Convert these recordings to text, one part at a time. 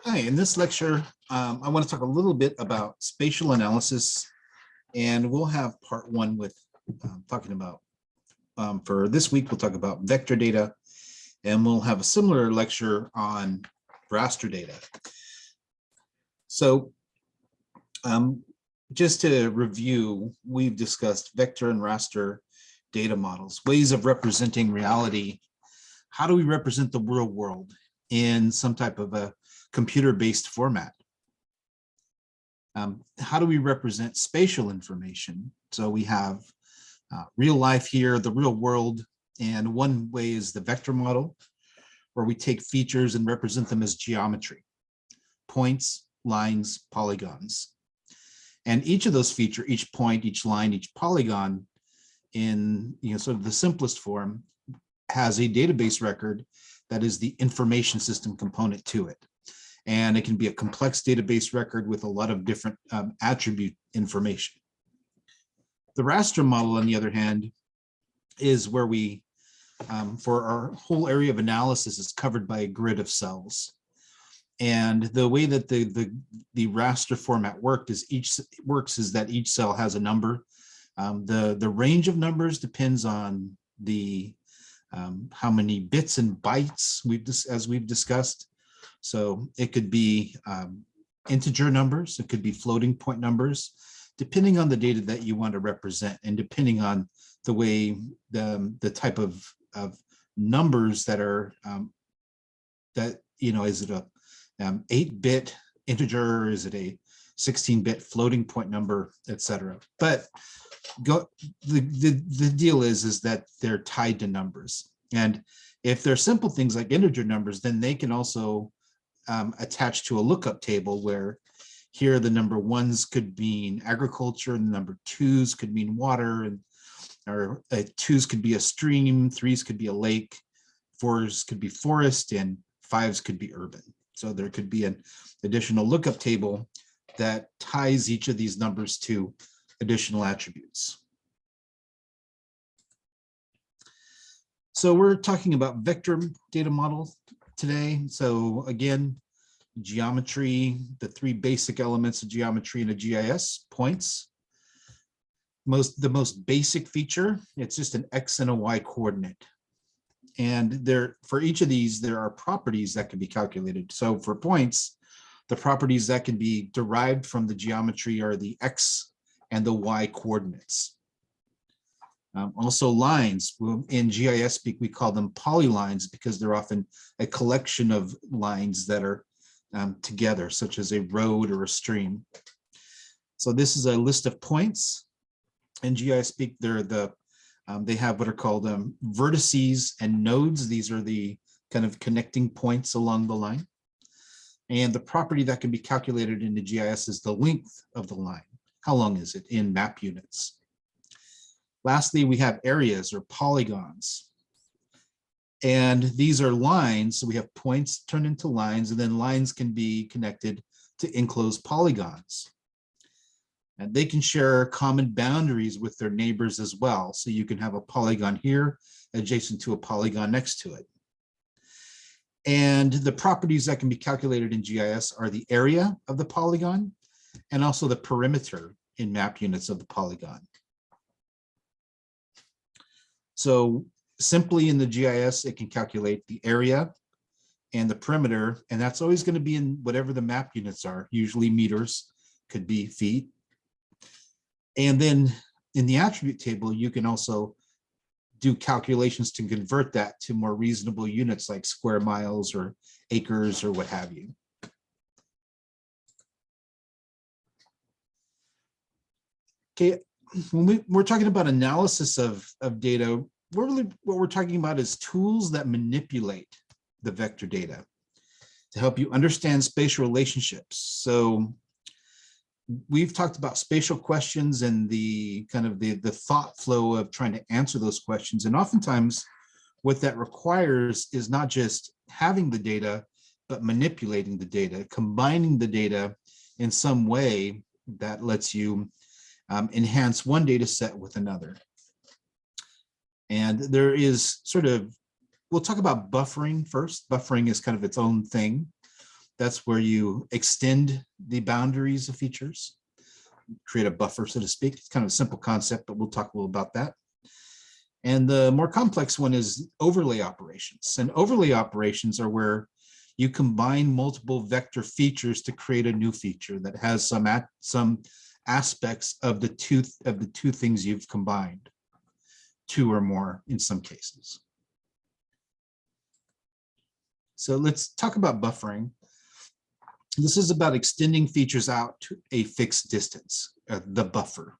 Hi, in this lecture, I want to talk a little bit about spatial analysis, and we'll have part one with talking about, for this week, we'll talk about vector data, and we'll have a similar lecture on raster data. So just to review, we've discussed vector and raster data models, ways of representing reality. How do we represent the real world in some type of a computer-based format? How do we represent spatial information? So we have real life here, the real world, and one way is the vector model, where we take features and represent them as geometry, points, lines, polygons. And each of those features, each point, each line, each polygon, in sort of the simplest form, has a database record that is the information system component to it. And it can be a complex database record with a lot of different attribute information. The raster model, on the other hand, is where we, for our whole area of analysis, is covered by a grid of cells. And the way that the raster format works is that each cell has a number. The range of numbers depends on the how many bits and bytes as we've discussed. So it could be integer numbers, it could be floating point numbers, depending on the data that you want to represent, and depending on the way the type of numbers that are is it a 8-bit integer, is it a 16-bit floating point number, etc. But the deal is that they're tied to numbers, and if they're simple things like integer numbers, then they can also attach to a lookup table, where here the number ones could mean agriculture, and the number twos could mean water, and or twos could be a stream, threes could be a lake, fours could be forest, and fives could be urban. So there could be an additional lookup table that ties each of these numbers to additional attributes. So we're talking about vector data models today. So again, geometry, the three basic elements of geometry in a GIS: points. The most basic feature, it's just an X and a Y coordinate. And for each of these, there are properties that can be calculated. So for points, the properties that can be derived from the geometry are the X and the Y coordinates. Also lines, in GIS speak, we call them polylines because they're often a collection of lines that are together, such as a road or a stream. So this is a list of points. In GIS speak, they have what are called vertices and nodes. These are the kind of connecting points along the line. And the property that can be calculated in the GIS is the length of the line. How long is it in map units? Lastly, we have areas or polygons. And these are lines. So we have points turned into lines, and then lines can be connected to enclosed polygons. And they can share common boundaries with their neighbors as well. So you can have a polygon here adjacent to a polygon next to it. And the properties that can be calculated in GIS are the area of the polygon and also the perimeter in map units of the polygon. So simply in the GIS, it can calculate the area and the perimeter, and that's always going to be in whatever the map units are, usually meters, could be feet. And then in the attribute table, you can also do calculations to convert that to more reasonable units like square miles or acres or what have you. Okay, when we're talking about analysis of data, what we're talking about is tools that manipulate the vector data to help you understand spatial relationships. So we've talked about spatial questions and the kind of the thought flow of trying to answer those questions. And oftentimes what that requires is not just having the data, but manipulating the data, combining the data in some way that lets you enhance one data set with another. And there is sort of, we'll talk about buffering first. Buffering is kind of its own thing. that's where you extend the boundaries of features, create a buffer, so to speak. It's kind of a simple concept, but we'll talk a little about that. And the more complex one is overlay operations. And overlay operations are where you combine multiple vector features to create a new feature that has some aspects of the two things you've combined, two or more in some cases. So let's talk about buffering. This is about extending features out to a fixed distance, the buffer.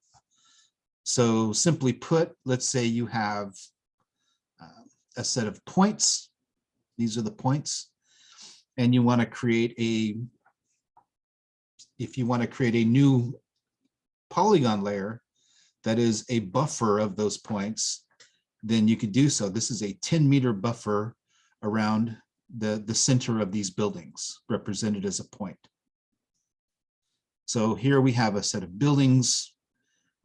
So simply put, let's say you have a set of points. These are the points. And you want to create if you want to create a new polygon layer that is a buffer of those points, then you could do so. This is a 10-meter buffer around the center of these buildings, represented as a point. So here we have a set of buildings.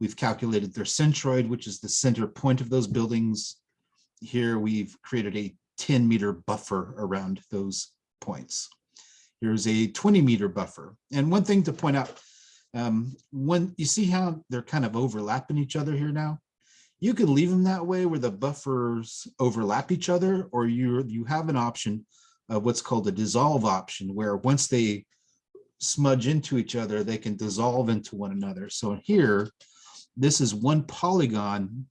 We've calculated their centroid, which is the center point of those buildings. Here we've created a 10-meter buffer around those points. Here's a 20-meter buffer. And one thing to point out, when you see how they're kind of overlapping each other here now, you could leave them that way where the buffers overlap each other, or you have an option of what's called a dissolve option, where once they smudge into each other, they can dissolve into one another. So here, this is one polygon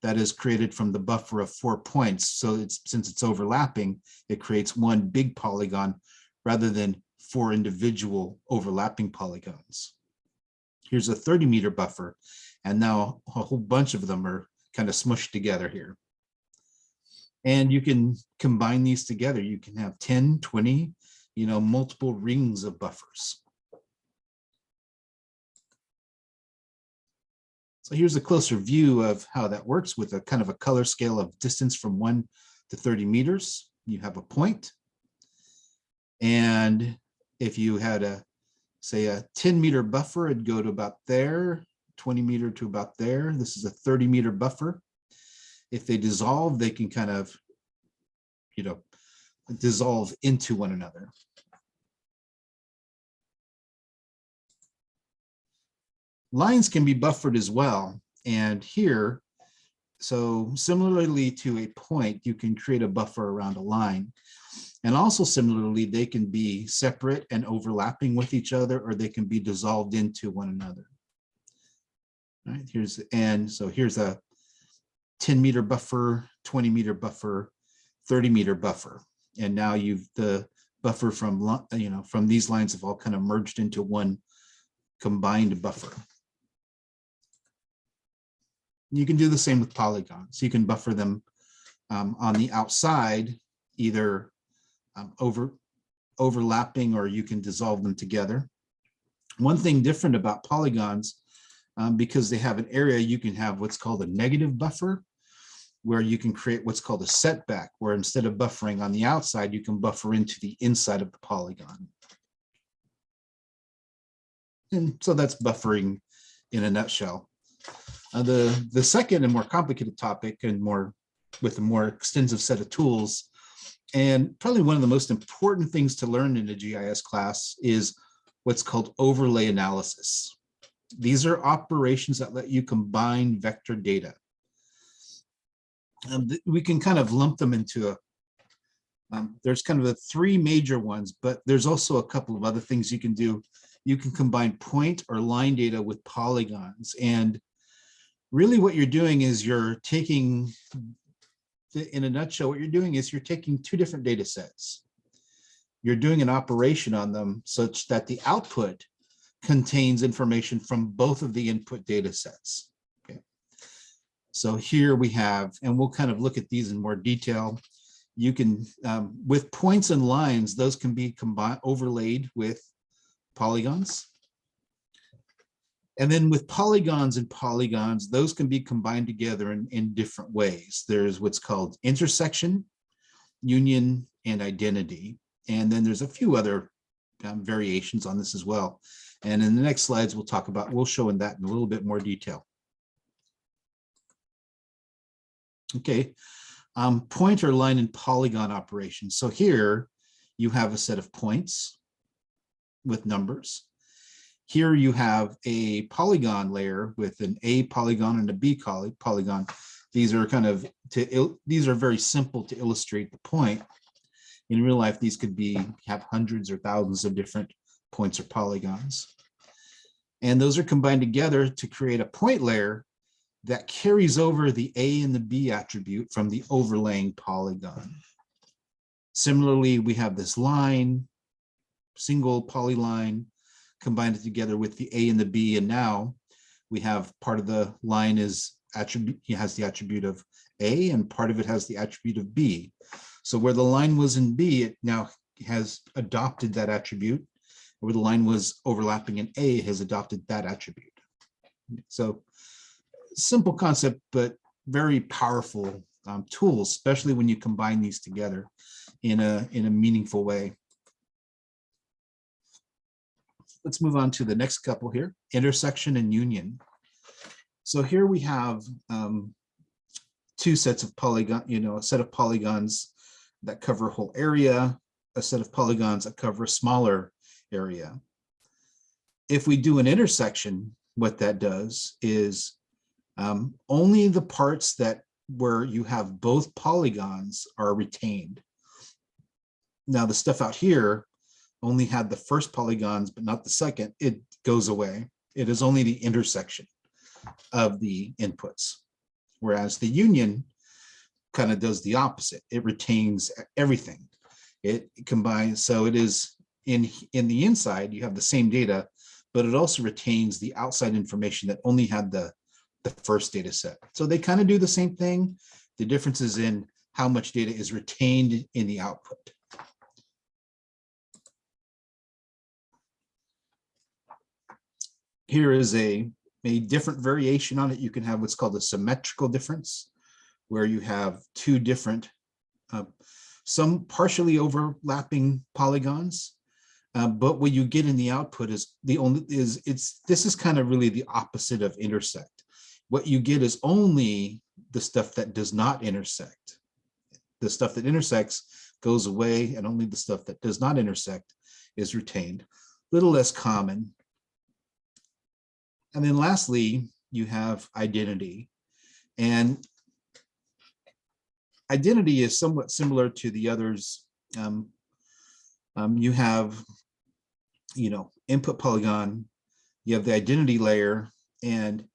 that is created from the buffer of 4 points. So since it's overlapping, it creates one big polygon rather than 4 individual overlapping polygons. Here's a 30-meter buffer, and now a whole bunch of them are kind of smushed together here. And you can combine these together. You can have 10, 20, multiple rings of buffers. So here's a closer view of how that works with a kind of a color scale of distance from 1 to 30 meters. You have a point. And if you had say a 10-meter buffer, it'd go to about there, 20-meter to about there. This is a 30-meter buffer. If they dissolve, they can kind of, dissolve into one another. Lines can be buffered as well. And here, so similarly to a point, you can create a buffer around a line. And also similarly, they can be separate and overlapping with each other, or they can be dissolved into one another. All right, so here's a 10-meter buffer, 20-meter buffer, 30-meter buffer. And now the buffer from these lines have all kind of merged into one combined buffer. You can do the same with polygons. You can buffer them on the outside, either overlapping, or you can dissolve them together. One thing different about polygons, because they have an area, you can have what's called a negative buffer, where you can create what's called a setback, where instead of buffering on the outside, you can buffer into the inside of the polygon. And so that's buffering in a nutshell. The second and more complicated topic, and with a more extensive set of tools, and probably one of the most important things to learn in a GIS class, is what's called overlay analysis. These are operations that let you combine vector data. We can kind of lump them into there's kind of the 3 major ones, but there's also a couple of other things you can do. You can combine point or line data with polygons. And really what you're doing is you're taking, in a nutshell, what you're doing is you're taking 2 different data sets. You're doing an operation on them such that the output contains information from both of the input data sets. Okay. So here we have, and we'll kind of look at these in more detail. You can, with points and lines, those can be overlaid with polygons. And then with polygons and polygons, those can be combined together in different ways. There's what's called intersection, union, and identity. And then there's a few other variations on this as well. And in the next slides, we'll show in that in a little bit more detail. Okay, point or line and polygon operations. So here you have a set of points. with numbers. Here you have a polygon layer with an A polygon and a B polygon. These are these are very simple to illustrate the point. In real life, these could have hundreds or thousands of different points or polygons. And those are combined together to create a point layer that carries over the A and the B attribute from the overlaying polygon. Similarly, we have this line, single polyline, combined together with the A and the B, and now we have part of the line has the attribute of A, and part of it has the attribute of B. So where the line was in B, it now has adopted that attribute. Where the line was overlapping in A, has adopted that attribute. So simple concept, but very powerful tools, especially when you combine these together in a meaningful way. Let's move on to the next couple here, intersection and union. So here we have two sets of a set of polygons that cover a whole area, a set of polygons that cover a smaller area. If we do an intersection, what that does is only the parts where you have both polygons are retained. Now the stuff out here only had the first polygons, but not the second. It goes away. It is only the intersection of the inputs. Whereas the union kind of does the opposite. It retains everything. It combines, so it is in the inside, you have the same data, but it also retains the outside information that only had the first data set. So they kind of do the same thing. The difference is in how much data is retained in the output. Here is a different variation on it. You can have what's called a symmetrical difference, where you have two different, some partially overlapping polygons, but what you get in the output is this is kind of really the opposite of intersect. What you get is only the stuff that does not intersect. The stuff that intersects goes away, and only the stuff that does not intersect is retained. A little less common. And then lastly, you have identity. And identity is somewhat similar to the others. You have, input polygon, you have the identity layer, and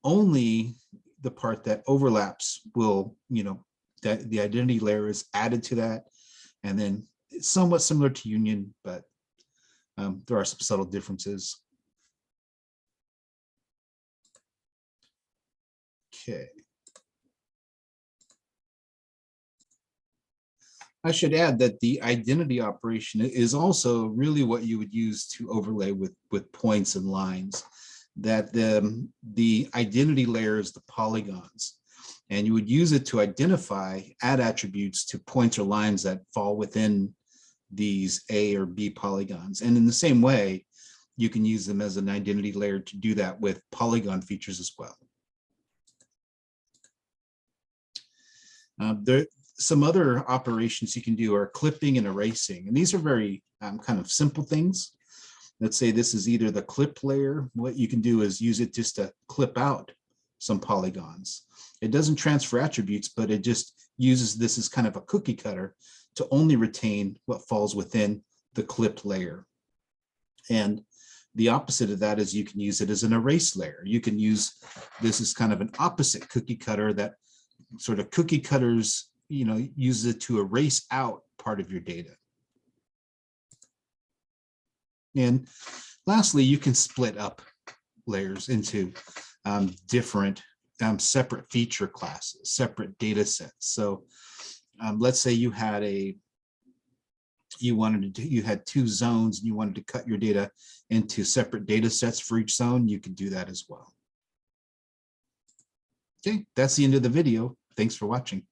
only the part that overlaps will, that the identity layer is added to that. And then it's somewhat similar to union, but there are some subtle differences. Okay. I should add that the identity operation is also really what you would use to overlay with points and lines. That the identity layer is the polygons, and you would use it to add attributes to points or lines that fall within these A or B polygons. And in the same way, you can use them as an identity layer to do that with polygon features as well. Some other operations you can do are clipping and erasing, and these are very kind of simple things. Let's say this is either the clip layer. What you can do is use it just to clip out some polygons. It doesn't transfer attributes, but it just uses this as kind of a cookie cutter to only retain what falls within the clipped layer. And the opposite of that is you can use it as an erase layer. You can use this as kind of an opposite cookie cutter that sort of cookie cutters, uses it to erase out part of your data. And lastly, you can split up layers into different separate feature classes, separate data sets. So let's say you had you had two zones and you wanted to cut your data into separate data sets for each zone. You could do that as well. Okay, that's the end of the video. Thanks for watching.